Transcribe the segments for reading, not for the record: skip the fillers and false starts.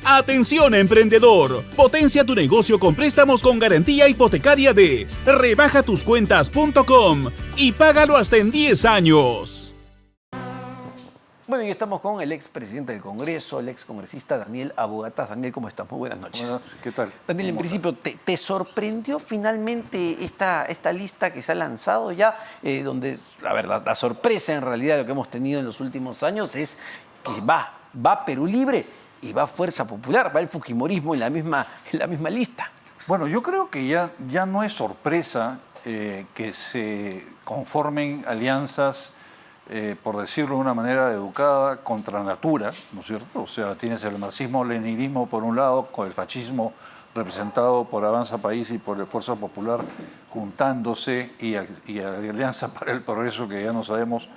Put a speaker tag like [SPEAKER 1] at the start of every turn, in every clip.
[SPEAKER 1] Atención emprendedor, potencia tu negocio con préstamos con garantía hipotecaria de rebajatuscuentas.com y págalo hasta en 10 años.
[SPEAKER 2] Bueno, y estamos con el expresidente del Congreso, el excongresista Daniel Abogataz. Daniel, ¿cómo estás? Muy buenas noches.
[SPEAKER 3] Bueno, ¿qué tal?
[SPEAKER 2] Daniel, en principio, ¿te sorprendió finalmente esta lista que se ha lanzado ya? Donde, a ver, la sorpresa en realidad, lo que hemos tenido en los últimos años es que va Perú Libre y va Fuerza Popular, va el fujimorismo en la misma lista.
[SPEAKER 3] Bueno, yo creo que ya no es sorpresa que se conformen alianzas, por decirlo de una manera educada, contra natura, ¿no es cierto? O sea, tienes el marxismo-leninismo por un lado, con el fascismo representado por Avanza País y por el Fuerza Popular juntándose y Alianza para el Progreso, que ya no sabemos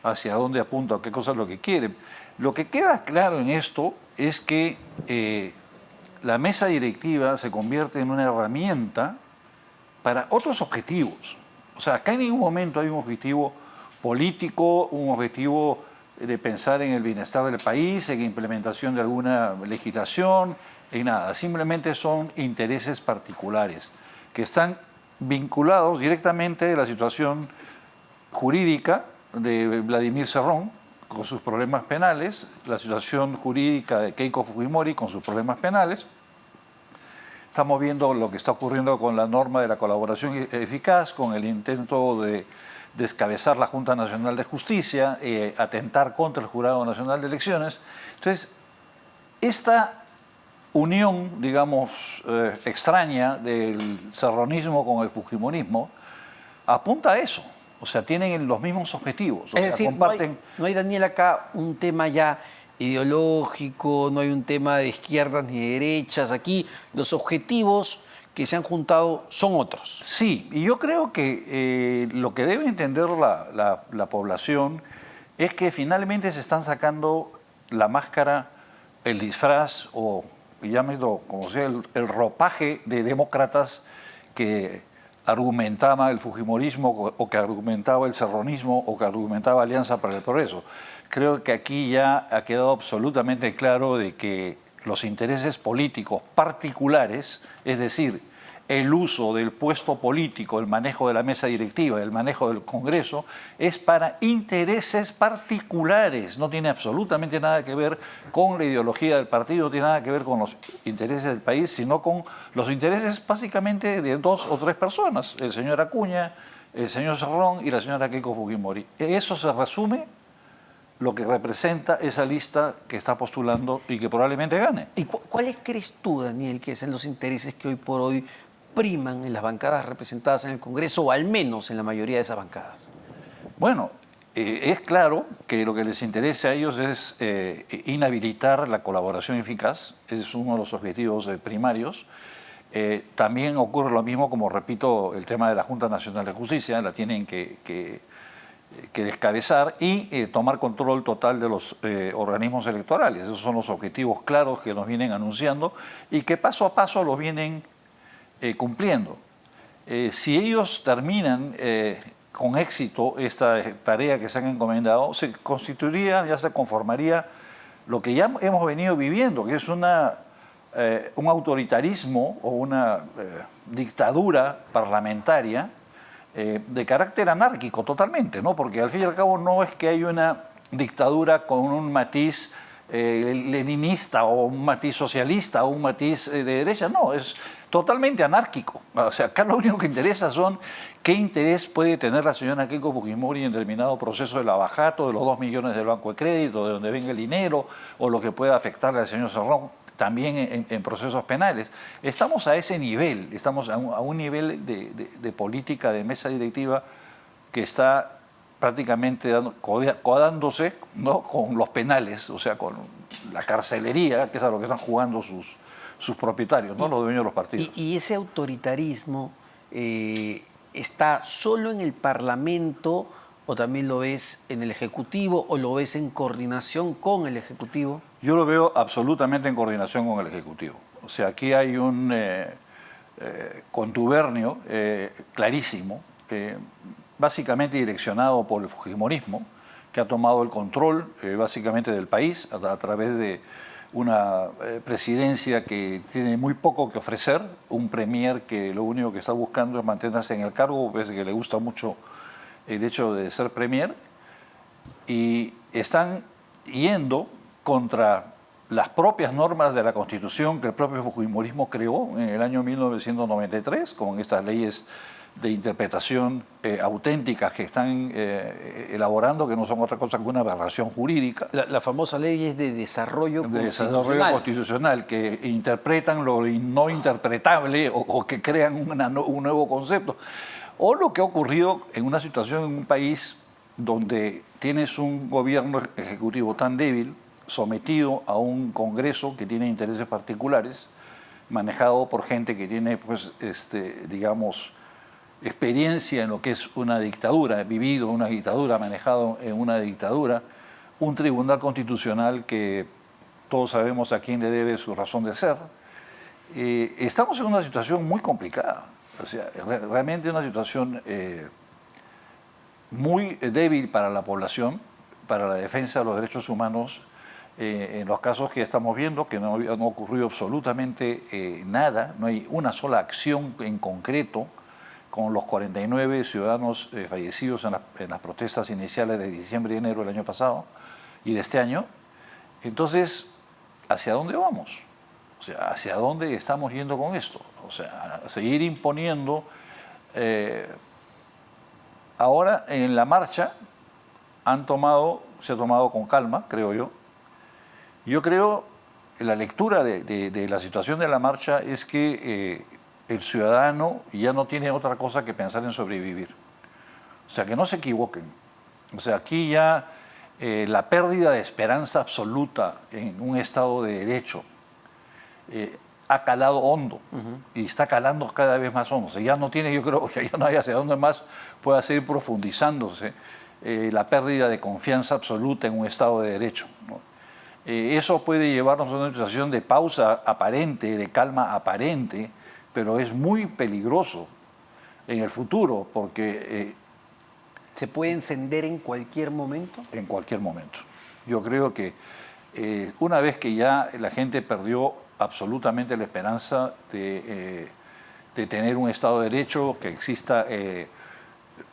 [SPEAKER 3] hacia dónde apunta o qué cosa es lo que quiere. Lo que queda claro en esto es que la mesa directiva se convierte en una herramienta para otros objetivos. O sea, acá en ningún momento hay un objetivo político, un objetivo de pensar en el bienestar del país, en implementación de alguna legislación, en nada. Simplemente son intereses particulares que están vinculados directamente a la situación jurídica de Vladimir Cerrón, con sus problemas penales, la situación jurídica de Keiko Fujimori con sus problemas penales. Estamos viendo lo que está ocurriendo con la norma de la colaboración eficaz, con el intento de descabezar la Junta Nacional de Justicia, atentar contra el Jurado Nacional de Elecciones. Entonces, esta unión, digamos, extraña del serronismo con el fujimorismo apunta a eso. O sea, tienen los mismos objetivos. O
[SPEAKER 2] Es
[SPEAKER 3] sea,
[SPEAKER 2] decir,
[SPEAKER 3] comparten...
[SPEAKER 2] no hay, Daniel, acá un tema ya ideológico, no hay un tema de izquierdas ni de derechas. Aquí los objetivos que se han juntado son otros.
[SPEAKER 3] Sí, y yo creo que lo que debe entender la población es que finalmente se están sacando la máscara, el disfraz o, llámelo como sea, el ropaje de demócratas que argumentaba el fujimorismo o que argumentaba el serronismo o que argumentaba Alianza para el Progreso. Creo que aquí ya ha quedado absolutamente claro de que los intereses políticos particulares, es decir, el uso del puesto político, el manejo de la mesa directiva, el manejo del Congreso, es para intereses particulares. No tiene absolutamente nada que ver con la ideología del partido, no tiene nada que ver con los intereses del país, sino con los intereses básicamente de 2 o 3 personas, el señor Acuña, el señor Cerrón y la señora Keiko Fujimori. Eso se resume lo que representa esa lista que está postulando y que probablemente gane.
[SPEAKER 2] ¿Y cuáles crees tú, Daniel, que son los intereses que hoy por hoy priman en las bancadas representadas en el Congreso, o al menos en la mayoría de esas bancadas?
[SPEAKER 3] Bueno, es claro que lo que les interesa a ellos es inhabilitar la colaboración eficaz, es uno de los objetivos primarios. También ocurre lo mismo, como repito, el tema de la Junta Nacional de Justicia, la tienen que descabezar y tomar control total de los organismos electorales. Esos son los objetivos claros que nos vienen anunciando y que paso a paso los vienen cumpliendo. Si ellos terminan con éxito esta tarea que se han encomendado, se constituiría, ya se conformaría lo que ya hemos venido viviendo, que es un autoritarismo o una dictadura parlamentaria de carácter anárquico totalmente, ¿no? Porque al fin y al cabo no es que haya una dictadura con un matiz leninista o un matiz socialista o un matiz de derecha, no, es totalmente anárquico. O sea, acá lo único que interesa son qué interés puede tener la señora Keiko Fujimori en determinado proceso del abajato, de los 2 millones del Banco de Crédito, de donde venga el dinero, o lo que pueda afectarle al señor Cerrón también en procesos penales. Estamos a ese nivel, estamos a un nivel de política de mesa directiva que está prácticamente codándose, ¿no?, con los penales, o sea, con la carcelería, que es a lo que están jugando sus propietarios, ¿no?, los dueños de los partidos.
[SPEAKER 2] Y ese autoritarismo está solo en el Parlamento, o también lo ves en el Ejecutivo, o lo ves en coordinación con el Ejecutivo?
[SPEAKER 3] Yo lo veo absolutamente en coordinación con el Ejecutivo. O sea, aquí hay un contubernio clarísimo, básicamente direccionado por el fujimorismo, que ha tomado el control básicamente del país a través de una presidencia que tiene muy poco que ofrecer, un premier que lo único que está buscando es mantenerse en el cargo, parece que le gusta mucho el hecho de ser premier, y están yendo contra las propias normas de la Constitución que el propio fujimorismo creó en el año 1993, con estas leyes de interpretación auténticas que están elaborando, que no son otra cosa que una aberración jurídica.
[SPEAKER 2] La famosa ley es de desarrollo
[SPEAKER 3] constitucional, que interpretan lo no interpretable o que crean un nuevo concepto. O lo que ha ocurrido en una situación en un país donde tienes un gobierno ejecutivo tan débil, sometido a un Congreso que tiene intereses particulares, manejado por gente que tiene, pues, digamos, experiencia en lo que es una dictadura, vivido una dictadura, manejado en una dictadura, un tribunal constitucional que todos sabemos a quién le debe su razón de ser. Estamos en una situación muy complicada, o sea, realmente una situación muy débil para la población, para la defensa de los derechos humanos. En los casos que estamos viendo, que no ha ocurrido absolutamente nada, no hay una sola acción en concreto con los 49 ciudadanos fallecidos en las protestas iniciales de diciembre y enero del año pasado y de este año. Entonces, ¿hacia dónde vamos? O sea, ¿hacia dónde estamos yendo con esto? O sea, a seguir imponiendo. Ahora, en la marcha, se ha tomado con calma, creo yo. Yo creo que la lectura de la situación de la marcha es que el ciudadano ya no tiene otra cosa que pensar en sobrevivir. O sea, que no se equivoquen. O sea, aquí ya la pérdida de esperanza absoluta en un Estado de Derecho ha calado hondo y está calando cada vez más hondo. O sea, ya no tiene, yo creo que ya no hay hacia dónde más pueda seguir profundizándose la pérdida de confianza absoluta en un Estado de Derecho, ¿no? Eso puede llevarnos a una situación de pausa aparente, de calma aparente, pero es muy peligroso en el futuro porque...
[SPEAKER 2] ¿Se puede encender en cualquier momento?
[SPEAKER 3] En cualquier momento. Yo creo que una vez que ya la gente perdió absolutamente la esperanza de tener un Estado de Derecho, que exista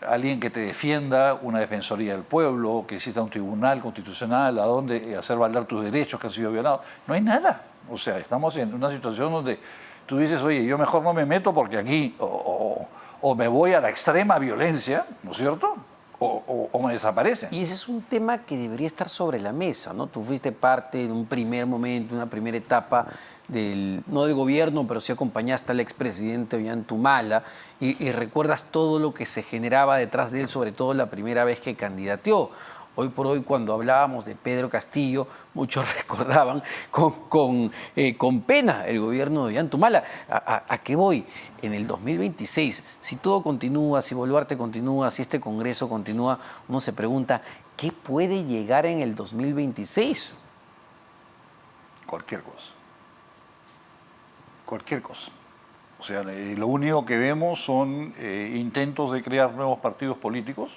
[SPEAKER 3] alguien que te defienda, una defensoría del pueblo, que exista un tribunal constitucional a donde hacer valer tus derechos que han sido violados. No hay nada. O sea, estamos en una situación donde tú dices, oye, yo mejor no me meto porque aquí o me voy a la extrema violencia, ¿no es cierto? O me desaparecen.
[SPEAKER 2] Y ese es un tema que debería estar sobre la mesa, ¿no? Tú fuiste parte en un primer momento, una primera etapa no del gobierno, pero sí acompañaste al expresidente Ollanta y recuerdas todo lo que se generaba detrás de él, sobre todo la primera vez que candidateó. Hoy por hoy, cuando hablábamos de Pedro Castillo, muchos recordaban con pena el gobierno de Ollanta. ¿A qué voy? En el 2026, si todo continúa, si Boluarte continúa, si este Congreso continúa, uno se pregunta, ¿qué puede llegar en el 2026?
[SPEAKER 3] Cualquier cosa. Cualquier cosa. O sea, lo único que vemos son intentos de crear nuevos partidos políticos.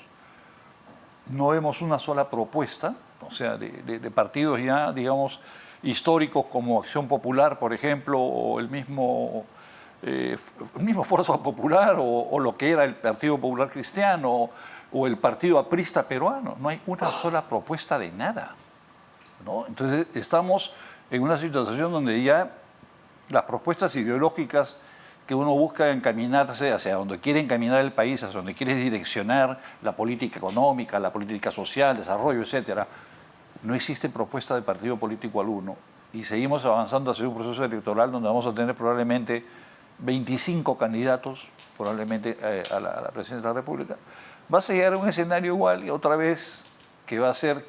[SPEAKER 3] No vemos una sola propuesta, o sea, de partidos ya, digamos, históricos como Acción Popular, por ejemplo, o el mismo Fuerza Popular, o lo que era el Partido Popular Cristiano, o el Partido Aprista Peruano. No hay una sola propuesta de nada, ¿no? Entonces, estamos en una situación donde ya las propuestas ideológicas que uno busca encaminarse hacia donde quiere encaminar el país, hacia donde quiere direccionar la política económica, la política social, desarrollo, etcétera, no existe propuesta de partido político alguno y seguimos avanzando hacia un proceso electoral donde vamos a tener probablemente 25 candidatos, probablemente a la presidencia de la República. Va a llegar a un escenario igual y otra vez que va a ser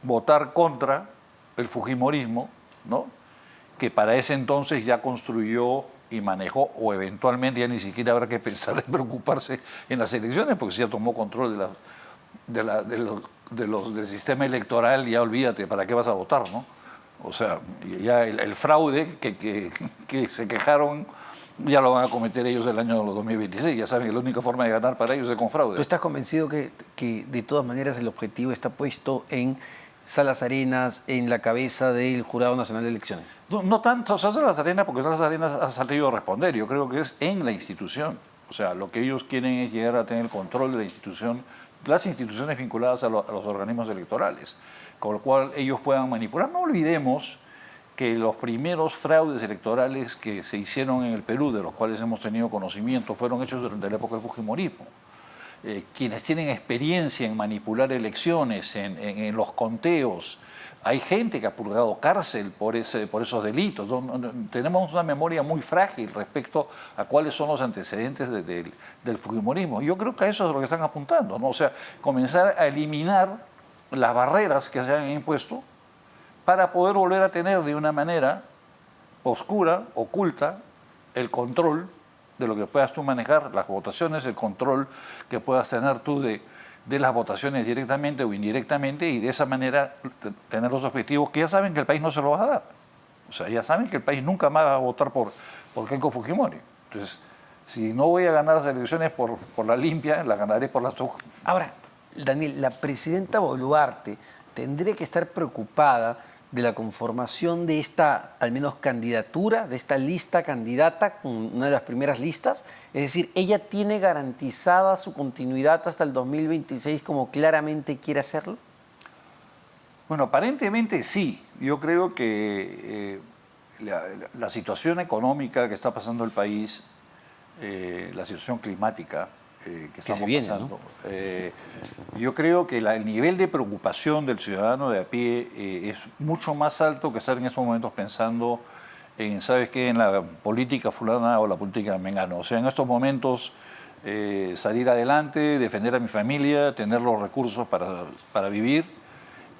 [SPEAKER 3] votar contra el fujimorismo, ¿no? Que para ese entonces ya construyó y manejó, o eventualmente ya ni siquiera habrá que pensar en preocuparse en las elecciones, porque si ya tomó control del sistema electoral, ya olvídate, ¿para qué vas a votar, no? O sea, ya el fraude que se quejaron, ya lo van a cometer ellos el año 2026. Ya saben que la única forma de ganar para ellos es con fraude.
[SPEAKER 2] ¿Tú estás convencido que de todas maneras el objetivo está puesto en Salas Arenas en la cabeza del Jurado Nacional de Elecciones?
[SPEAKER 3] No tanto Salas Arenas, porque Salas Arenas ha salido a responder. Yo creo que es en la institución. O sea, lo que ellos quieren es llegar a tener el control de la institución, las instituciones vinculadas a los organismos electorales, con lo cual ellos puedan manipular. No olvidemos que los primeros fraudes electorales que se hicieron en el Perú, de los cuales hemos tenido conocimiento, fueron hechos durante la época del fujimorismo. Quienes tienen experiencia en manipular elecciones, en los conteos, hay gente que ha purgado cárcel por esos delitos. Tenemos una memoria muy frágil respecto a cuáles son los antecedentes del fujimorismo. Yo creo que a eso es lo que están apuntando, ¿no? O sea, comenzar a eliminar las barreras que se han impuesto para poder volver a tener de una manera oscura, oculta, el control de lo que puedas tú manejar, las votaciones, el control que puedas tener tú de las votaciones directamente o indirectamente, y de esa manera tener los objetivos que ya saben que el país no se lo va a dar. O sea, ya saben que el país nunca más va a votar por Keiko Fujimori. Entonces, si no voy a ganar las elecciones por la limpia, las ganaré por la suja.
[SPEAKER 2] Ahora, Daniel, la presidenta Boluarte tendría que estar preocupada de la conformación de esta, al menos candidatura, de esta lista candidata, una de las primeras listas. Es decir, ella tiene garantizada su continuidad hasta el 2026 como claramente quiere hacerlo.
[SPEAKER 3] Bueno, aparentemente sí. Yo creo que la situación económica que está pasando el país, la situación climática que estamos pasando, ¿no? Yo creo que el nivel de preocupación del ciudadano de a pie es mucho más alto que estar en estos momentos pensando en, ¿sabes qué?, en la política fulana o la política mengano. O sea, en estos momentos salir adelante, defender a mi familia, tener los recursos para vivir.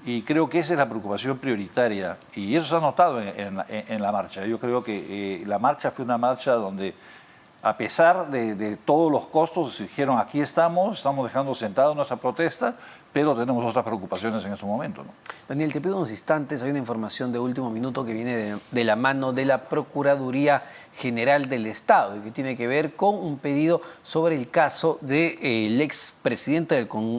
[SPEAKER 3] Y creo que esa es la preocupación prioritaria, y eso se ha notado en la marcha. Yo creo que la marcha fue una marcha donde, a pesar de todos los costos, dijeron: aquí estamos dejando sentado nuestra protesta, pero tenemos otras preocupaciones en este momento, ¿no?
[SPEAKER 2] Daniel, te pido unos instantes. Hay una información de último minuto que viene de la mano de la Procuraduría General del Estado y que tiene que ver con un pedido sobre el caso del expresidente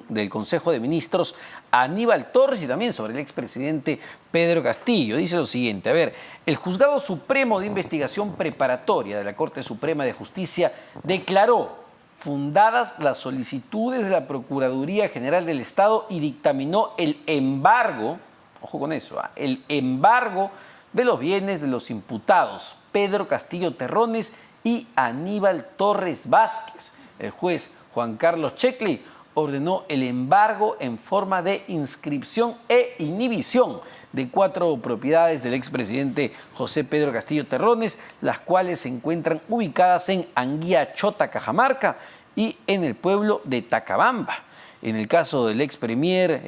[SPEAKER 2] del Consejo de Ministros, Aníbal Torres, y también sobre el expresidente Pedro Castillo. Dice lo siguiente: a ver, el Juzgado Supremo de Investigación Preparatoria de la Corte Suprema de Justicia declaró fundadas las solicitudes de la Procuraduría General del Estado y dictaminó el embargo, ojo con eso, el embargo de los bienes de los imputados Pedro Castillo Terrones y Aníbal Torres Vázquez. El juez Juan Carlos Checli ordenó el embargo en forma de inscripción e inhibición de 4 propiedades del expresidente José Pedro Castillo Terrones, las cuales se encuentran ubicadas en Anguía Chota, Cajamarca, y en el pueblo de Tacabamba. En el caso del ex primer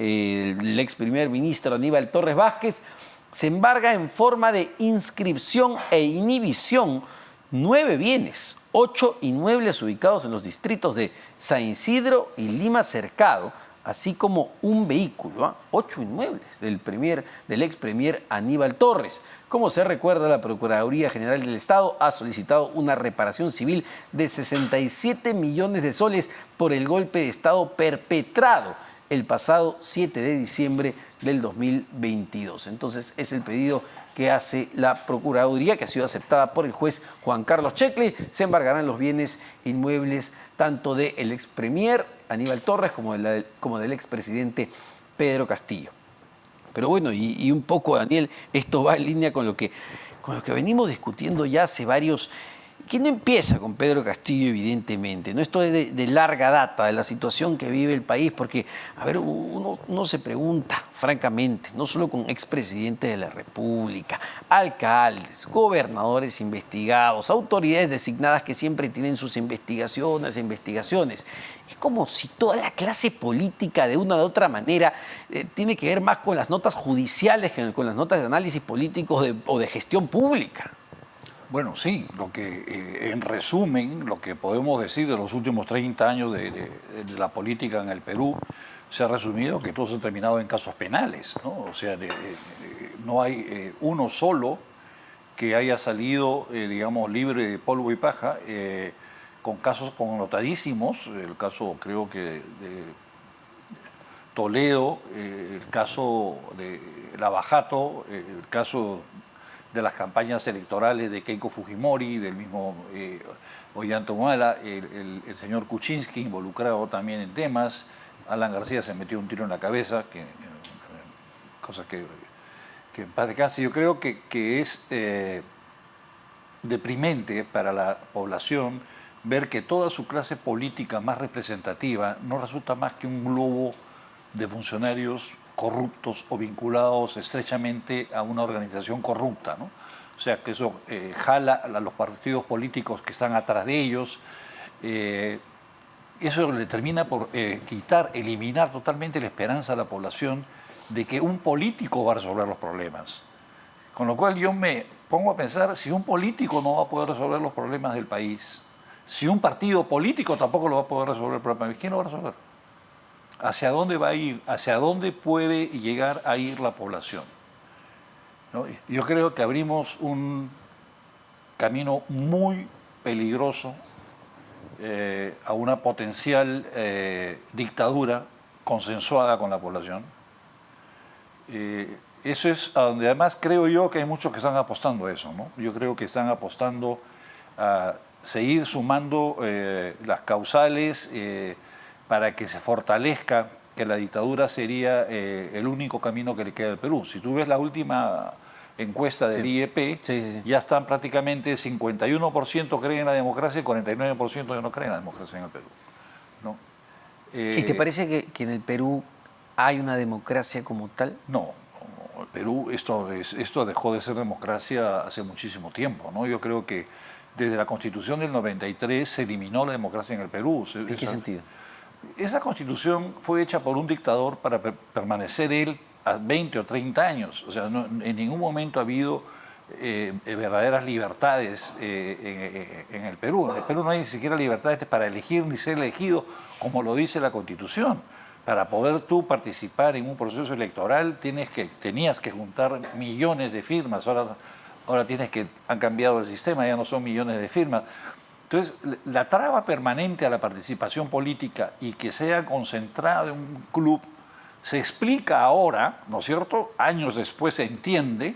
[SPEAKER 2] ministro Aníbal Torres Vázquez, se embarga en forma de inscripción e inhibición 9 bienes, 8 inmuebles ubicados en los distritos de San Isidro y Lima Cercado, así como un vehículo, 8 inmuebles del ex premier Aníbal Torres. Como se recuerda, la Procuraduría General del Estado ha solicitado una reparación civil de 67 millones de soles por el golpe de Estado perpetrado el pasado 7 de diciembre del 2022. Entonces, es el pedido que hace la Procuraduría, que ha sido aceptada por el juez Juan Carlos Checli. Se embargarán los bienes inmuebles tanto del ex premier Aníbal Torres como del expresidente Pedro Castillo. Pero bueno, y un poco, Daniel, esto va en línea con lo que venimos discutiendo ya hace varios, que no empieza con Pedro Castillo, evidentemente, ¿no? Esto es de larga data, de la situación que vive el país, porque, a ver, uno se pregunta, francamente, no solo con expresidentes de la República, alcaldes, gobernadores investigados, autoridades designadas que siempre tienen sus investigaciones. Es como si toda la clase política, de una u otra manera, tiene que ver más con las notas judiciales que con las notas de análisis políticos o de gestión pública.
[SPEAKER 3] Bueno, sí, en resumen, lo que podemos decir de los últimos 30 años de la política en el Perú, se ha resumido que todos han terminado en casos penales, ¿no? O sea, no hay uno solo que haya salido, digamos, libre de polvo y paja, con casos connotadísimos. El caso, creo que, Toledo, el caso de Lavajato, el caso de las campañas electorales de Keiko Fujimori, del mismo Ollanta Humala, el señor Kuczynski involucrado también en temas, Alan García se metió un tiro en la cabeza, cosas que en paz descanse. Yo creo que es deprimente para la población ver que toda su clase política más representativa no resulta más que un globo de funcionarios corruptos o vinculados estrechamente a una organización corrupta, ¿no? O sea, que eso jala a los partidos políticos que están atrás de ellos. Eso le termina por eliminar totalmente la esperanza a la población de que un político va a resolver los problemas. Con lo cual yo me pongo a pensar, si un político no va a poder resolver los problemas del país, si un partido político tampoco lo va a poder resolver el problema, ¿quién lo va a resolver? ¿Hacia dónde va a ir? ¿Hacia dónde puede llegar a ir la población? ¿No? Yo creo que abrimos un camino muy peligroso a una potencial dictadura consensuada con la población. Eso es a donde además creo yo que hay muchos que están apostando a eso, ¿no? Yo creo que están apostando a seguir sumando las causales para que se fortalezca que la dictadura sería el único camino que le queda al Perú. Si tú ves la última encuesta del IEP, ya están prácticamente 51% creen en la democracia y 49% ya no creen en la democracia en el Perú, ¿no?
[SPEAKER 2] ¿Y te parece que en el Perú hay una democracia como tal?
[SPEAKER 3] No, el Perú, esto dejó de ser democracia hace muchísimo tiempo, ¿no? Yo creo que desde la Constitución del 93 se eliminó la democracia en el Perú.
[SPEAKER 2] ¿En qué sentido?
[SPEAKER 3] Esa Constitución fue hecha por un dictador para permanecer él a 20 o 30 años. O sea, en ningún momento ha habido verdaderas libertades en el Perú. En el Perú no hay ni siquiera libertades para elegir ni ser elegido, como lo dice la Constitución. Para poder tú participar en un proceso electoral tenías que juntar millones de firmas. Ahora han cambiado el sistema, ya no son millones de firmas. Entonces, la traba permanente a la participación política y que sea concentrada en un club se explica ahora, ¿no es cierto? Años después se entiende,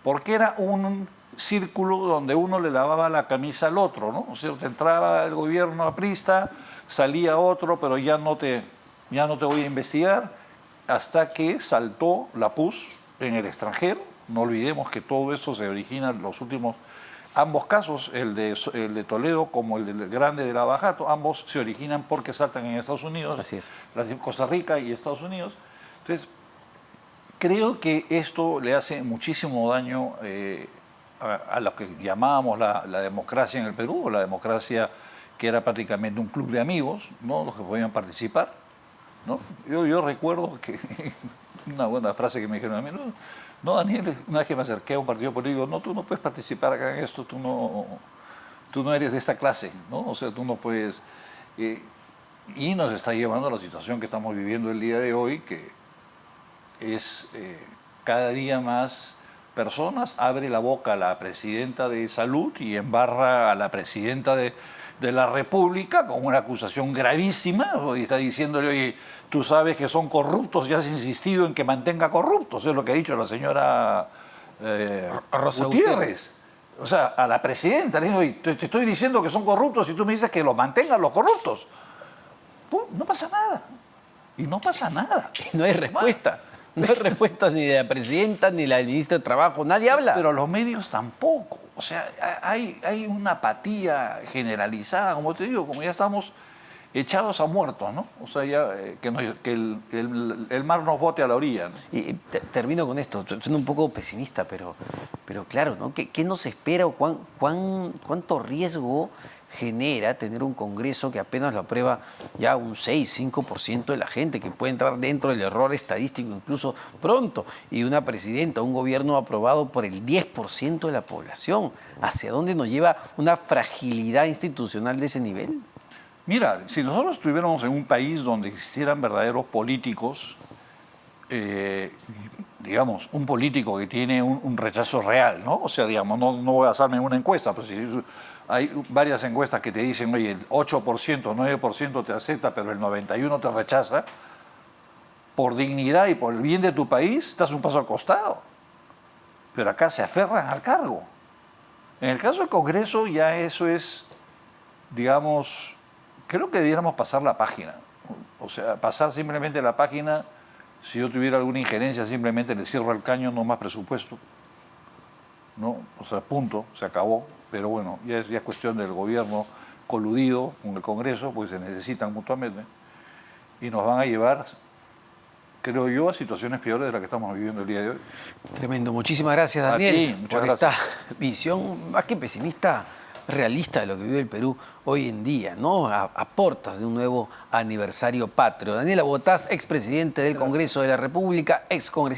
[SPEAKER 3] porque era un círculo donde uno le lavaba la camisa al otro, ¿no? ¿No es cierto? Entraba el gobierno aprista, salía otro, pero ya no te voy a investigar, hasta que saltó la PUS en el extranjero. No olvidemos que todo eso se origina en los últimos... Ambos casos, el de Toledo como el del grande de Lavajato, ambos se originan porque saltan en Estados Unidos,
[SPEAKER 2] así es.
[SPEAKER 3] Costa Rica y Estados Unidos. Entonces, creo que esto le hace muchísimo daño a lo que llamábamos la democracia en el Perú, la democracia que era prácticamente un club de amigos, ¿no? Los que podían participar, ¿no? Yo recuerdo que una buena frase que me dijeron a mí, no, Daniel, una vez que me acerqué a un partido político, no, tú no puedes participar acá en esto, tú no eres de esta clase, ¿no? O sea, tú no puedes... y nos está llevando a la situación que estamos viviendo el día de hoy, que es cada día más personas, abre la boca a la presidenta de Salud y embarra a la presidenta de la República con una acusación gravísima, y está diciéndole, oye, tú sabes que son corruptos y has insistido en que mantenga corruptos, es lo que ha dicho la señora
[SPEAKER 2] Rosa
[SPEAKER 3] Gutiérrez. O sea, a la presidenta le digo, oye, te estoy diciendo que son corruptos y tú me dices que los mantengan los corruptos. Pum, no pasa nada. Y no pasa nada.
[SPEAKER 2] Y no hay respuesta. No hay respuesta ni de la presidenta ni del ministro de Trabajo. Nadie habla.
[SPEAKER 3] Pero los medios tampoco. O sea, hay una apatía generalizada, como te digo, como ya estamos echados a muertos, ¿no? O sea, ya que el mar nos bote a la orilla, ¿no?
[SPEAKER 2] Y termino con esto. Suena un poco pesimista, pero claro, ¿no? ¿Qué nos espera o cuánto riesgo genera tener un Congreso que apenas lo aprueba ya un 6-5% de la gente, que puede entrar dentro del error estadístico incluso pronto, y una presidenta, un gobierno aprobado por el 10% de la población? ¿Hacia dónde nos lleva una fragilidad institucional de ese nivel?
[SPEAKER 3] Mira, si nosotros estuviéramos en un país donde existieran verdaderos políticos, digamos, un político que tiene un rechazo real, ¿no? O sea, digamos, no voy a basarme en una encuesta, pero si hay varias encuestas que te dicen, oye, el 8%, 9% te acepta, pero el 91% te rechaza, por dignidad y por el bien de tu país, estás un paso al costado. Pero acá se aferran al cargo. En el caso del Congreso ya eso es, digamos, creo que debiéramos pasar la página. O sea, pasar simplemente la página, si yo tuviera alguna injerencia, simplemente le cierro el caño, no más presupuesto. ¿No? O sea, punto, se acabó. Pero bueno, ya es cuestión del gobierno coludido con el Congreso, pues se necesitan mutuamente. Y nos van a llevar, creo yo, a situaciones peores de las que estamos viviendo el día de hoy.
[SPEAKER 2] Tremendo. Muchísimas gracias,
[SPEAKER 3] A
[SPEAKER 2] Daniel,
[SPEAKER 3] ti, muchas
[SPEAKER 2] por
[SPEAKER 3] gracias.
[SPEAKER 2] esta visión más que pesimista, realista de lo que vive el Perú hoy en día, ¿no? A portas de un nuevo aniversario patrio. Daniel Abotaz, expresidente del Congreso de la República, excongresista.